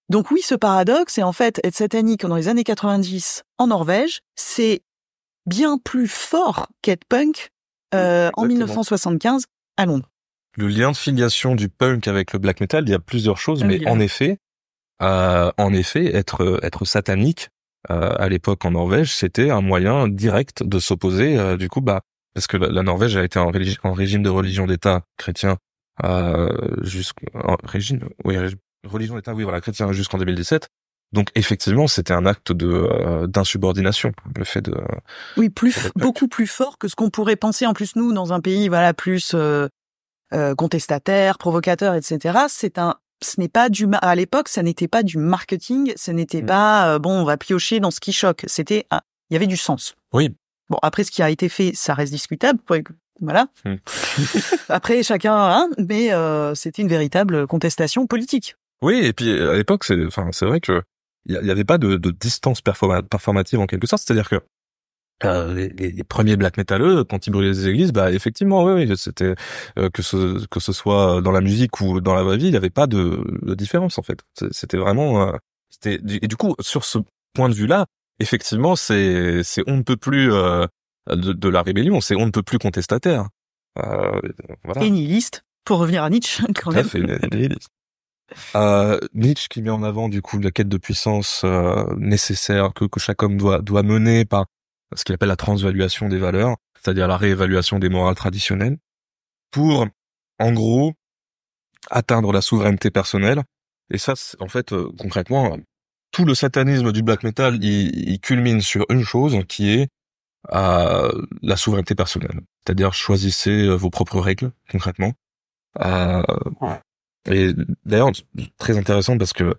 Donc oui, ce paradoxe, et en fait, être satanique dans les années 90 en Norvège, c'est bien plus fort qu'être punk en 1975 à Londres. Le lien de filiation du punk avec le black metal, il y a plusieurs choses, mais en effet, être satanique à l'époque en Norvège, c'était un moyen direct de s'opposer. Parce que la Norvège a été en régime de religion d'État chrétien religion d'État, oui, voilà, chrétien jusqu'en 2017. Donc effectivement, c'était un acte d'insubordination, le fait de. Oui, beaucoup plus fort que ce qu'on pourrait penser. En plus, nous, dans un pays, voilà, plus contestataire, provocateur, etc. Ce n'est pas à l'époque, ça n'était pas du marketing, ce n'était pas on va piocher dans ce qui choque. Il y avait du sens. Oui. Bon, après, ce qui a été fait, ça reste discutable. Voilà. Après, chacun, mais c'était une véritable contestation politique. Oui, et puis à l'époque, c'est vrai que il y avait pas de distance performative en quelque sorte, c'est-à-dire que les premiers black metaleux, quand ils brûlaient les églises, effectivement, oui, c'était que ce soit dans la musique ou dans la vraie vie, il y avait pas de différence en fait. C'était vraiment et du coup sur ce point de vue-là, effectivement, c'est on ne peut plus de la rébellion, c'est on ne peut plus contestataire. Voilà. Et nihiliste, pour revenir à Nietzsche quand même. Tout à fait, nihiliste. Nietzsche qui met en avant du coup la quête de puissance nécessaire que chaque homme doit mener par ce qu'il appelle la transvaluation des valeurs, c'est-à-dire la réévaluation des morales traditionnelles, pour en gros atteindre la souveraineté personnelle. Et ça, en fait, concrètement, tout le satanisme du black metal, il culmine sur une chose qui est la souveraineté personnelle, c'est-à-dire choisissez vos propres règles concrètement. Et d'ailleurs, très intéressant parce que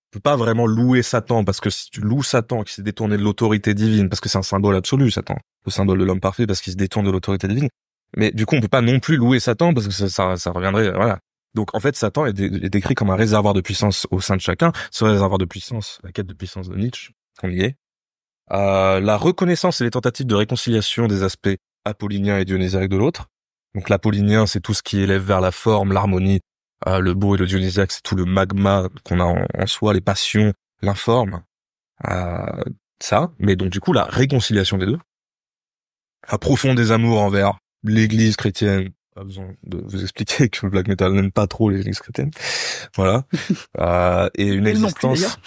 tu peux pas vraiment louer Satan, parce que si tu loues Satan qui s'est détourné de l'autorité divine, parce que c'est un symbole absolu, Satan, le symbole de l'homme parfait, parce qu'il se détourne de l'autorité divine. Mais du coup, on peut pas non plus louer Satan, parce que ça reviendrait, voilà. Donc en fait, Satan est décrit comme un réservoir de puissance au sein de chacun. Ce réservoir de puissance, la quête de puissance de Nietzsche, qu'on y est. La reconnaissance et les tentatives de réconciliation des aspects apolliniens et dionysiaques de l'autre. Donc l'apollinien, c'est tout ce qui élève vers la forme, l'harmonie. Le beau et le dionysiaque, c'est tout le magma qu'on a en soi, les passions, l'informe. Ça. Mais donc du coup, la réconciliation des deux. Un profond désamour envers l'église chrétienne. Pas besoin de vous expliquer que le black metal n'aime pas trop l'église chrétienne. Voilà. Et une existence.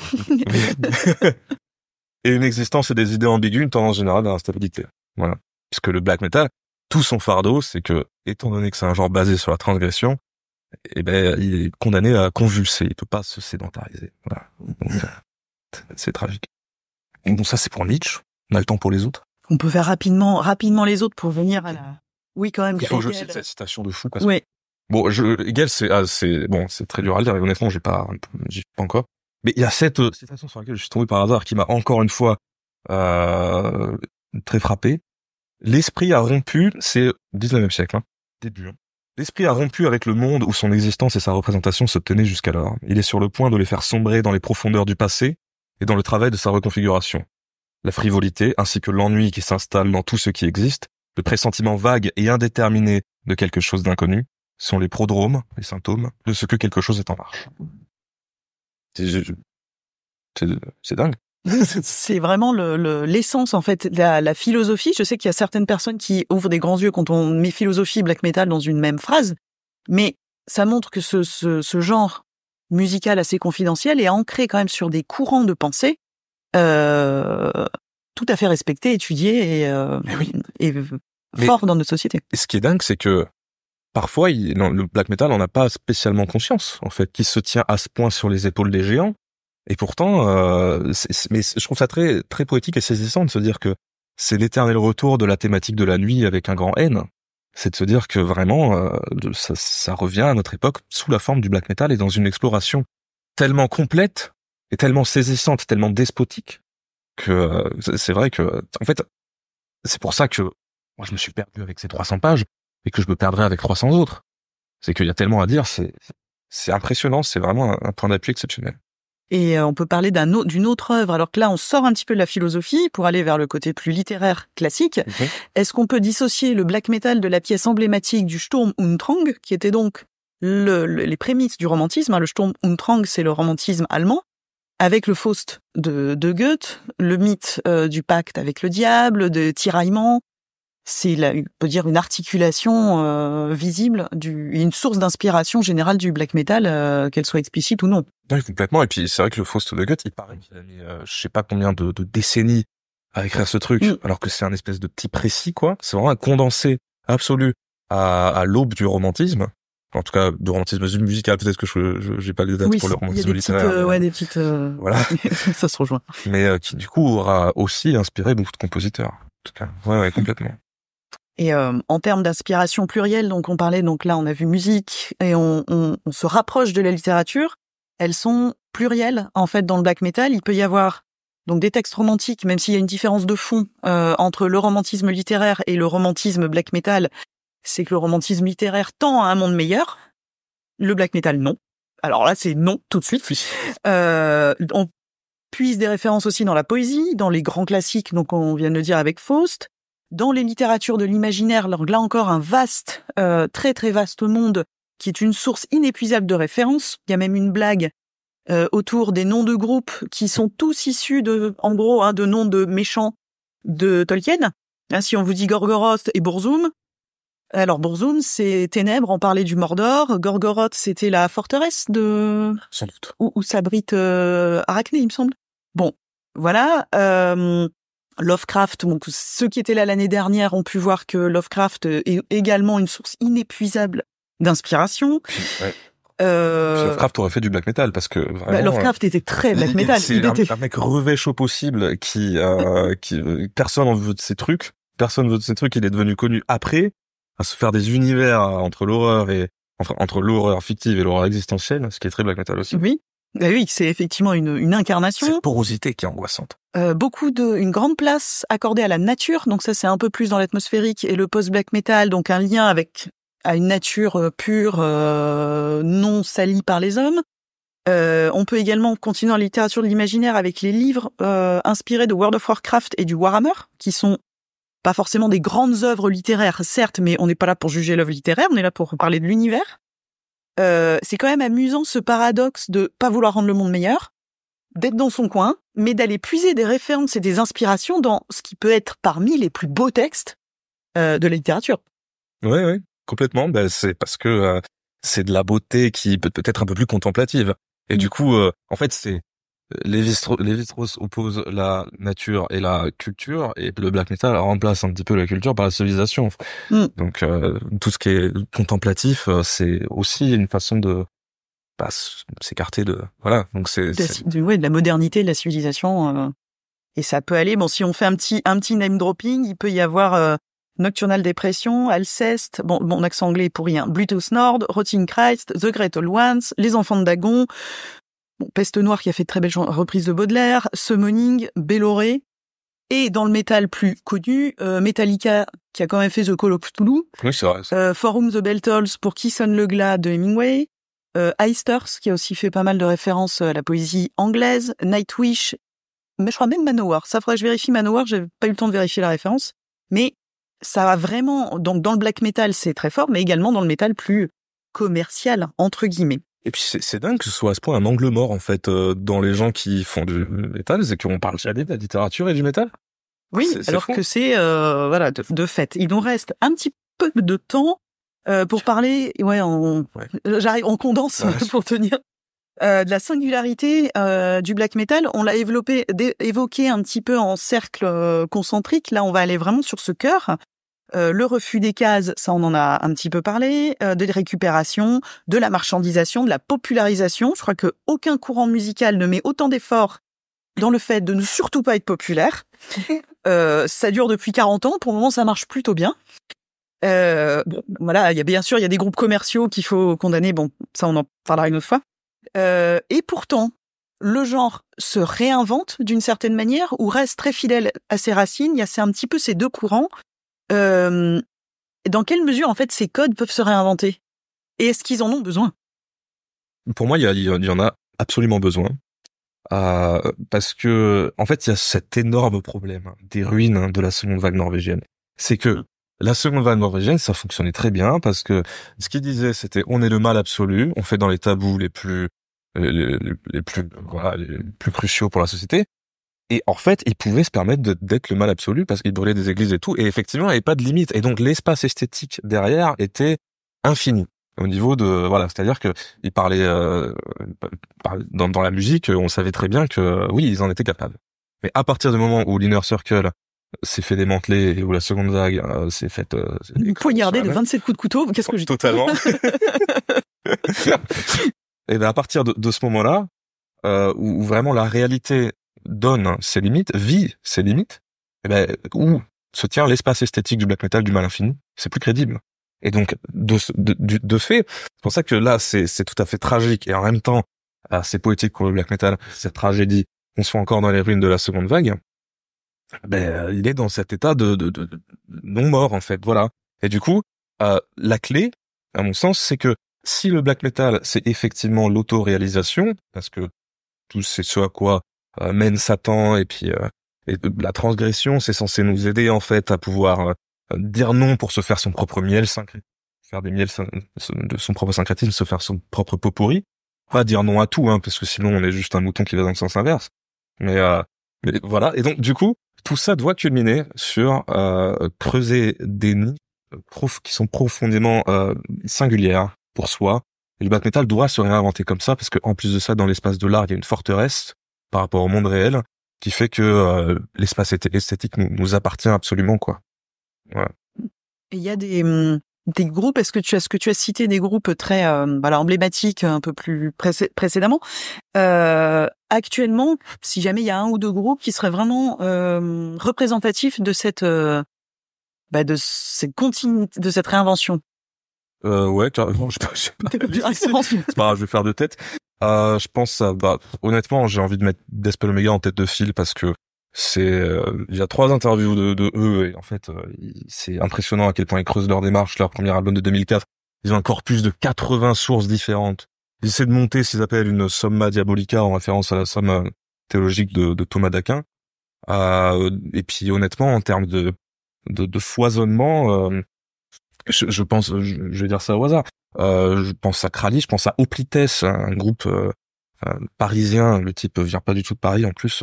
Et une existence et des idées ambiguës, une tendance générale à l'instabilité. Voilà. Puisque le black metal, tout son fardeau, c'est que, étant donné que c'est un genre basé sur la transgression, il est condamné à convulser. Il peut pas se sédentariser. Voilà. Donc, c'est tragique. Bon, ça, c'est pour Nietzsche. On a le temps pour les autres. On peut faire rapidement les autres pour venir à la... Oui, quand même. Il faut que je cite cette citation de fou. Parce oui. Que... Bon, Hegel, c'est très dur à le dire. Et honnêtement, j'y pas encore. Mais il y a cette citation sur laquelle je suis tombé par hasard qui m'a encore une fois très frappé. L'esprit a rompu, c'est 19e siècle, début. L'esprit a rompu avec le monde où son existence et sa représentation s'obtenaient jusqu'alors. Il est sur le point de les faire sombrer dans les profondeurs du passé et dans le travail de sa reconfiguration. La frivolité, ainsi que l'ennui qui s'installe dans tout ce qui existe, le pressentiment vague et indéterminé de quelque chose d'inconnu, sont les prodromes, les symptômes, de ce que quelque chose est en marche. C'est dingue. C'est vraiment l'essence, en fait, la philosophie. Je sais qu'il y a certaines personnes qui ouvrent des grands yeux quand on met philosophie, black metal dans une même phrase, mais ça montre que ce genre musical assez confidentiel est ancré quand même sur des courants de pensée tout à fait respectés, étudiés et forts dans notre société. Et ce qui est dingue, c'est que parfois, le black metal, on n'a pas spécialement conscience, en fait, qu'il se tient à ce point sur les épaules des géants. Et pourtant, mais je trouve ça très, très poétique et saisissant de se dire que c'est l'éternel retour de la thématique de la nuit avec un grand N. C'est de se dire que vraiment, ça revient à notre époque sous la forme du black metal et dans une exploration tellement complète et tellement saisissante, tellement despotique que c'est vrai que, en fait, c'est pour ça que moi je me suis perdu avec ces 300 pages et que je me perdrai avec 300 autres. C'est qu'il y a tellement à dire, c'est impressionnant, c'est vraiment un point d'appui exceptionnel. Et on peut parler d'une autre œuvre. Alors que là, on sort un petit peu de la philosophie pour aller vers le côté plus littéraire classique. Mm-hmm. Est-ce qu'on peut dissocier le black metal de la pièce emblématique du Sturm und Drang, qui était donc les prémices du romantisme. Le Sturm und Drang, c'est le romantisme allemand, avec le Faust de Goethe, le mythe du pacte avec le diable, de tiraillement. C'est on peut dire une articulation visible une source d'inspiration générale du black metal, qu'elle soit explicite ou non. Oui, complètement. Et puis c'est vrai que le Faust de Goethe, il paraît qu'il a mis je sais pas combien de décennies à écrire ce truc, alors que c'est un espèce de petit précis, quoi. C'est vraiment un condensé absolu à l'aube du romantisme. En tout cas, de romantisme musical, peut-être que j'ai pas les dates pour le romantisme littéraire. Des petites voilà. Ça se rejoint. Mais qui du coup aura aussi inspiré beaucoup de compositeurs. En tout cas, ouais, complètement. Et en termes d'inspiration plurielle, donc on parlait, donc là on a vu musique et on se rapproche de la littérature. Elles sont plurielles en fait dans le black metal. Il peut y avoir donc des textes romantiques, même s'il y a une différence de fond entre le romantisme littéraire et le romantisme black metal. C'est que le romantisme littéraire tend à un monde meilleur. Le black metal, non. Alors là, c'est non tout de suite. On puise des références aussi dans la poésie, dans les grands classiques, donc on vient de le dire avec Faust, dans les littératures de l'imaginaire. Là encore, un vaste, très très vaste monde qui est une source inépuisable de références. Il y a même une blague autour des noms de groupes qui sont tous issus de noms de méchants de Tolkien. Si on vous dit Gorgoroth et Burzum, alors Burzum, c'est Ténèbres, on parlait du Mordor. Gorgoroth, c'était la forteresse sans doute, où s'abrite Arachné, il me semble. Bon, voilà. Lovecraft, donc ceux qui étaient là l'année dernière ont pu voir que Lovecraft est également une source inépuisable d'inspiration. Ouais. Lovecraft aurait fait du black metal parce que vraiment, Lovecraft était très black metal. C'est un mec revêche au possible qui personne en veut de ses trucs. Personne veut de ses trucs. Il est devenu connu après à se faire des univers entre l'horreur fictive et l'horreur existentielle, ce qui est très black metal aussi. Oui. Oui, c'est effectivement une incarnation. Cette porosité qui est angoissante. Une grande place accordée à la nature, donc ça c'est un peu plus dans l'atmosphérique, et le post-black metal, donc un lien à une nature pure, non salie par les hommes. On peut également continuer en littérature de l'imaginaire avec les livres inspirés de World of Warcraft et du Warhammer, qui sont pas forcément des grandes œuvres littéraires, certes, mais on n'est pas là pour juger l'œuvre littéraire, on est là pour parler de l'univers. C'est quand même amusant ce paradoxe de pas vouloir rendre le monde meilleur, d'être dans son coin, mais d'aller puiser des références et des inspirations dans ce qui peut être parmi les plus beaux textes de la littérature. Ouais, complètement. C'est parce que c'est de la beauté qui peut être un peu plus contemplative. Et du coup, en fait, c'est Lévi-Strauss oppose la nature et la culture, et le black metal remplace un petit peu la culture par la civilisation. Donc tout ce qui est contemplatif, c'est aussi une façon de s'écarter de donc de la modernité, de la civilisation, et ça peut aller. Bon, si on fait un petit name dropping, il peut y avoir Nocturnal Depression, Alceste, mon accent anglais est pour rien, Bluetooth Nord, Rotting Christ, The Great Old Ones, Les Enfants de Dagon. Peste Noire qui a fait de très belles reprises de Baudelaire, Summoning, Belloré, et dans le métal plus connu, Metallica qui a quand même fait The Call of Cthulhu, oui, c'est vrai. For Whom the Bell Tolls pour Qui sonne le glas de Hemingway, Eisters qui a aussi fait pas mal de références à la poésie anglaise, Nightwish, mais je crois même Manowar. Ça faudrait que je vérifie Manowar, j'ai pas eu le temps de vérifier la référence, mais ça va vraiment, donc dans le black metal c'est très fort, mais également dans le métal plus commercial entre guillemets. Et puis c'est dingue que ce soit à ce point un angle mort en fait dans les gens qui font du métal, c'est qu'on parle jamais de la littérature et du métal. Oui, C'est alors fou. que c'est voilà de fait. Il nous reste un petit peu de temps pour parler. J'arrive, on condense Ouais. pour tenir de la singularité du black metal. On l'a évoqué un petit peu en cercle concentrique. Là, on va aller vraiment sur ce cœur. Le refus des cases, ça on en a un petit peu parlé, de récupération, de la marchandisation, de la popularisation. Je crois que aucun courant musical ne met autant d'efforts dans le fait de ne surtout pas être populaire. Ça dure depuis 40 ans, pour le moment ça marche plutôt bien. Voilà, il y a des groupes commerciaux qu'il faut condamner, bon, ça on en parlera une autre fois. Et pourtant, le genre se réinvente d'une certaine manière ou reste très fidèle à ses racines. C'est un petit peu ces deux courants. Dans quelle mesure, en fait, ces codes peuvent se réinventer? Et est-ce qu'ils en ont besoin? Pour moi, il y en a absolument besoin. Parce que, en fait, il y a cet énorme problème des ruines de la seconde vague norvégienne. C'est que la seconde vague norvégienne, ça fonctionnait très bien parce que ce qu'ils disaient, c'était on est le mal absolu, on fait dans les tabous les plus cruciaux pour la société. Et en fait, ils pouvaient se permettre d'être le mal absolu parce qu'ils brûlaient des églises et tout. Et effectivement, il n'y avait pas de limite. Et donc, l'espace esthétique derrière était infini. Au niveau de, voilà, c'est-à-dire que ils parlaient, dans la musique, on savait très bien que, oui, ils en étaient capables. Mais à partir du moment où l'Inner Circle s'est fait démanteler et où la seconde vague s'est faite poignarder de 27 coups de couteau, qu'est-ce que j'ai totalement. Et ben à partir de ce moment-là, où vraiment la réalité donne ses limites, vit ses limites, et ben où se tient l'espace esthétique du black metal du mal infini, c'est plus crédible. Et donc de fait, c'est pour ça que là c'est tout à fait tragique et en même temps c'est poétique pour le black metal, cette tragédie qu'on soit encore dans les ruines de la seconde vague. Ben il est dans cet état de non mort en fait, voilà. Et du coup la clé à mon sens c'est que si le black metal c'est effectivement l'autoréalisation, parce que tout c'est ce à quoi mène Satan et puis et la transgression c'est censé nous aider en fait à pouvoir dire non pour se faire son propre miel, faire des miels de son propre syncrétisme, se faire son propre pot pourri. Pas dire non à tout, hein, parce que sinon on est juste un mouton qui va dans le sens inverse. Mais voilà. Et donc du coup, tout ça doit culminer sur creuser des nids qui sont profondément singulières pour soi. Et le black metal doit se réinventer comme ça, parce que en plus de ça, dans l'espace de l'art, il y a une forteresse par rapport au monde réel qui fait que l'espace esthétique nous appartient absolument, quoi. Voilà. Il y a des groupes, est-ce que tu as cité des groupes très emblématiques un peu plus précédemment. Actuellement, si jamais il y a un ou deux groupes qui seraient vraiment représentatifs de cette de cette réinvention. Ouais, carrément, je sais pas. C'est pas grave, je vais faire de tête. Je pense honnêtement, j'ai envie de mettre Deathspell Omega en tête de file parce que il y a 3 interviews de eux et en fait c'est impressionnant à quel point ils creusent leur démarche. Leur premier album de 2004, ils ont un corpus de 80 sources différentes. Ils essaient de monter ce qu'ils appellent une Somma Diabolica en référence à la somme théologique de Thomas d'Aquin. Et puis honnêtement en termes de foisonnement, je pense, je vais dire ça au hasard. Je pense à Krali, je pense à Hoplites, un groupe parisien. Le type vient pas du tout de Paris en plus.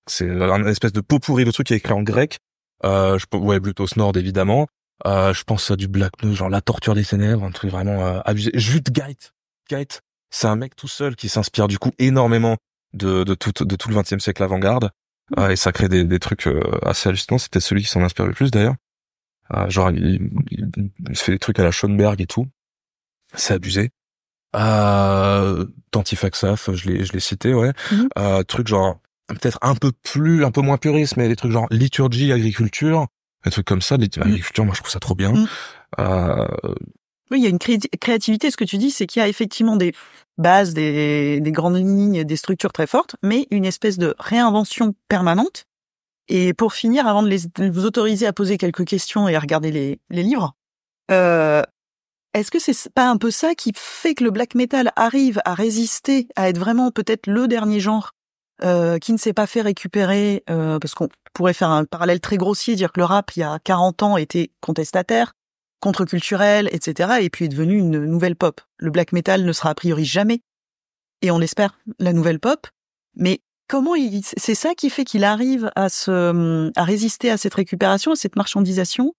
C'est un espèce de pot pourri, le truc qui est écrit en grec. Blutos Nord évidemment. Je pense à du Black Nose, genre La Torture des Ténèbres, un truc vraiment abusé. Jute Gate, c'est un mec tout seul qui s'inspire du coup énormément de tout le XXe siècle avant-garde. Et ça crée des trucs assez hallucinants. C'est peut-être celui qui s'en inspire le plus d'ailleurs. Genre il se fait des trucs à la Schoenberg et tout. C'est abusé. Tantifaxaf, je l'ai cité, ouais. Truc genre peut-être un peu moins puriste, mais des trucs genre liturgie, agriculture, des trucs comme ça. L'agriculture, moi je trouve ça trop bien. Oui, il y a une créativité. Ce que tu dis, c'est qu'il y a effectivement des bases, des grandes lignes, des structures très fortes, mais une espèce de réinvention permanente. Et pour finir, avant de vous autoriser à poser quelques questions et à regarder les livres, est-ce que c'est pas un peu ça qui fait que le black metal arrive à résister, à être vraiment peut-être le dernier genre qui ne s'est pas fait récupérer, parce qu'on pourrait faire un parallèle très grossier, dire que le rap, il y a 40 ans, était contestataire, contre-culturelle, etc., et puis est devenue une nouvelle pop. Le black metal ne sera a priori jamais, et on espère, la nouvelle pop. Mais comment c'est ça qui fait qu'il arrive à résister à cette récupération, à cette marchandisation,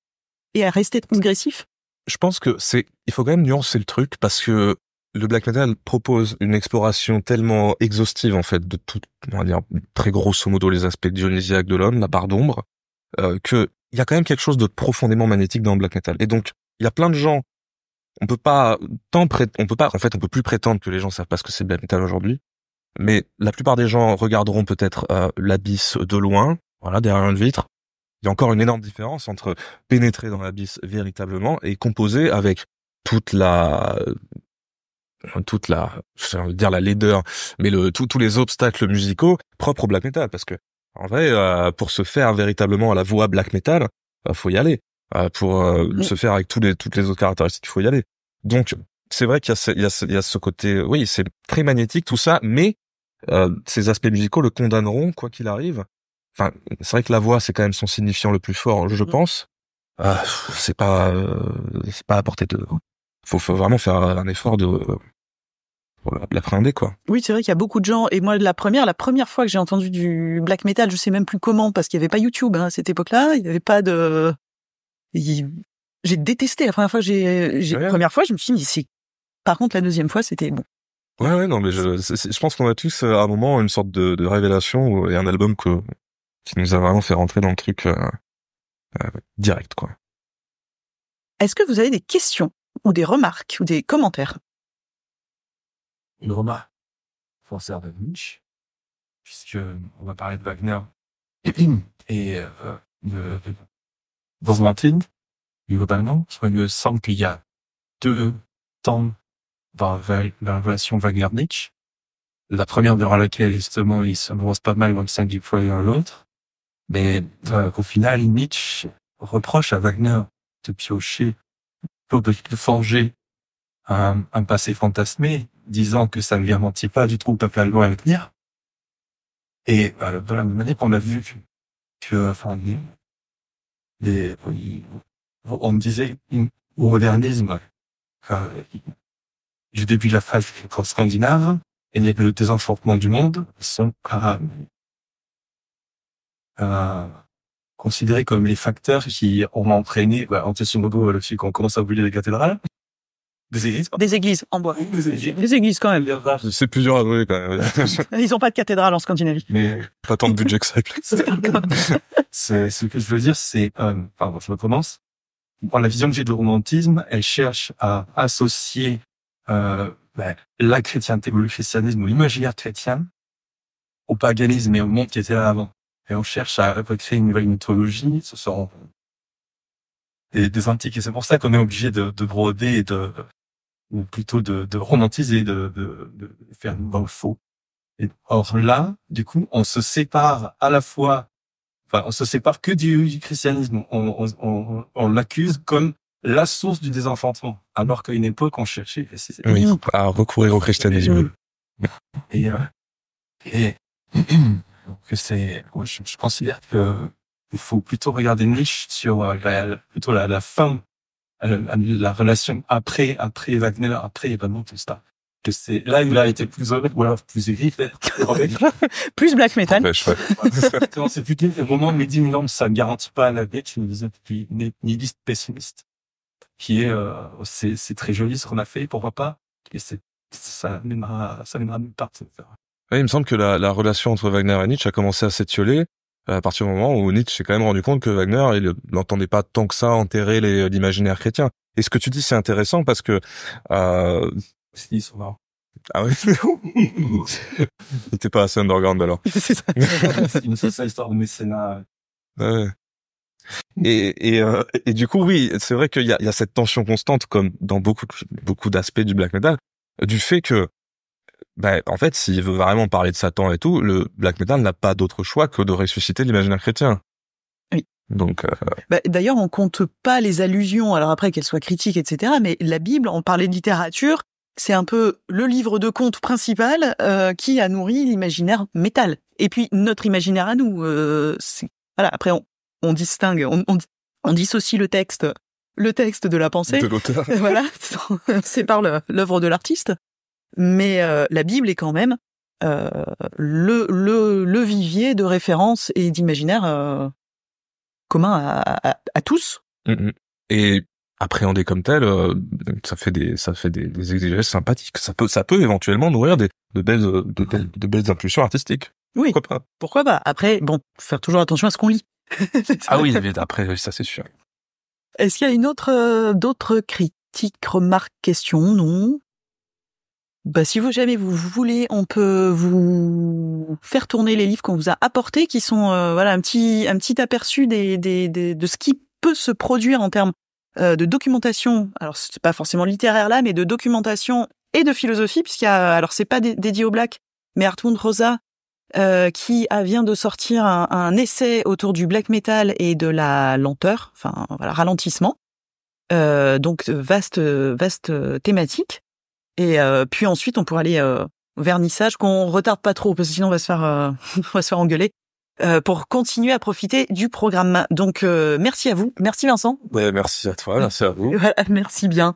et à rester transgressif? Je pense que il faut quand même nuancer le truc parce que le black metal propose une exploration tellement exhaustive, en fait, de tout, on va dire, très grosso modo, les aspects dionysiaques de l'homme, la part d'ombre, que il y a quand même quelque chose de profondément magnétique dans le black metal. Et donc, il y a plein de gens, on peut plus prétendre que les gens savent pas ce que c'est le black metal aujourd'hui. Mais la plupart des gens regarderont peut-être l'abysse de loin, voilà, derrière une vitre. Il y a encore une énorme différence entre pénétrer dans l'abysse véritablement et composer avec toute la, je veux dire la laideur, mais tous les obstacles musicaux propres au black metal, parce que en vrai, pour se faire véritablement à la voix black metal, faut y aller. Pour se faire avec toutes les autres caractéristiques, il faut y aller. Donc c'est vrai qu'il y a ce côté, oui, c'est très magnétique tout ça, mais ces aspects musicaux le condamneront quoi qu'il arrive. Enfin, c'est vrai que la voix c'est quand même son signifiant le plus fort, je pense. C'est pas à portée de. Faut vraiment faire un effort de l'appréhender, quoi. Oui, c'est vrai qu'il y a beaucoup de gens, et moi la première fois que j'ai entendu du black metal, je sais même plus comment, parce qu'il y avait pas YouTube à cette époque-là, il y avait pas de. J'ai détesté la première fois. La première fois, je me suis dit, c'est. Par contre, la deuxième fois, c'était bon. Ouais, non, mais je pense qu'on a tous à un moment une sorte de révélation et un album qui nous a vraiment fait rentrer dans le truc direct, quoi. Est-ce que vous avez des questions ou des remarques ou des commentaires? Une remarque concernant Nietzsche, puisque on va parler de Wagner et de Bourg-Martin, globalement. Il me semble qu'il y a 2 temps dans la relation Wagner-Nietzsche. La première durant laquelle, justement, ils se brossent pas mal dans le 5 du fois l'un l'autre. Mais au final, Nietzsche reproche à Wagner de piocher, de forger un passé fantasmé, disant que ça ne lui a menti pas du tout au peuple allemand à venir. Et de la même manière qu'on a vu que, enfin, on disait au modernisme, du début de la phase scandinave, et le désenchantement du monde sont considérés comme les facteurs qui ont entraîné, en grosso modo, le fait qu'on commence à brûler les cathédrales. Des églises en bois. Des églises quand même. C'est plus dur à brûler quand même. Ils ont pas de cathédrale en Scandinavie. Mais pas tant de budget que ça. C'est ce que je veux dire, c'est pardon, je recommence. Dans la vision que j'ai de romantisme, elle cherche à associer la chrétienté ou le christianisme ou l'imaginaire chrétien au paganisme et au monde qui était là avant. Et on cherche à recréer une nouvelle mythologie, ce sont des antiques. Et c'est pour ça qu'on est obligé de broder et ou plutôt de romantiser, de faire dans le faux. Et or là, du coup, on se sépare à la fois, on se sépare que du christianisme. On l'accuse comme la source du désenchantement, alors qu'à une époque, on cherchait à recourir au christianisme. Et que je considère que il faut plutôt regarder Nietzsche sur plutôt la fin, la relation après Wagner, après vraiment tout ça. Que c'est là où il a été plus honnête, ou alors plus aigri, plus black metal. C'est plutôt le moment où il dit non, ça ne garantit pas la vie, tu nous disais nihiliste pessimiste, qui est c'est très joli ce qu'on a fait, pourquoi pas, et ça mènera nulle part. Ouais, il me semble que la relation entre Wagner et Nietzsche a commencé à s'étioler à partir du moment où Nietzsche s'est quand même rendu compte que Wagner, il n'entendait pas tant que ça enterrer l'imaginaire chrétien. Et ce que tu dis, c'est intéressant parce que ils sont marrants. Ah oui. T'es pas assez underground alors. C'est ça. C'est une histoire de mécénat. Ouais. Et du coup, oui, c'est vrai qu'il y a cette tension constante, comme dans beaucoup d'aspects du black metal, du fait que, en fait, s'il veut vraiment parler de Satan et tout, le black metal n'a pas d'autre choix que de ressusciter l'imaginaire chrétien. Oui. Donc, d'ailleurs, on compte pas les allusions, alors après qu'elles soient critiques, etc., mais la Bible, on parlait de littérature, c'est un peu le livre de contes principal qui a nourri l'imaginaire métal. Et puis, notre imaginaire à nous, voilà, après, on distingue, on dissocie le texte le texte de la pensée. De l'auteur. Voilà, sépare l'œuvre de l'artiste. Mais la Bible est quand même le vivier de références et d'imaginaire commun à tous. Et appréhendé comme tel, ça fait des exégèses sympathiques. Ça peut éventuellement nourrir de belles impulsions artistiques. Oui. Pourquoi pas? Après, bon, faire toujours attention à ce qu'on lit. Ah oui, mais après, ça c'est sûr. Est-ce qu'il y a d'autres critiques, remarques, questions? Non. Bah, si jamais vous voulez, on peut vous faire tourner les livres qu'on vous a apportés, qui sont, voilà, un petit aperçu de ce qui peut se produire en termes de documentation. Alors, c'est pas forcément littéraire là, mais de documentation et de philosophie, puisqu'il y a, alors c'est pas dédié au black, mais Hartmut Rosa, qui vient de sortir un essai autour du black metal et de la lenteur, enfin voilà, ralentissement. Donc vaste thématique. Et puis ensuite on pourra aller au vernissage, qu'on retarde pas trop parce que sinon on va se faire engueuler, pour continuer à profiter du programme. Donc merci à vous, merci Vincent. Ouais, merci à toi, merci à vous. Voilà, merci bien.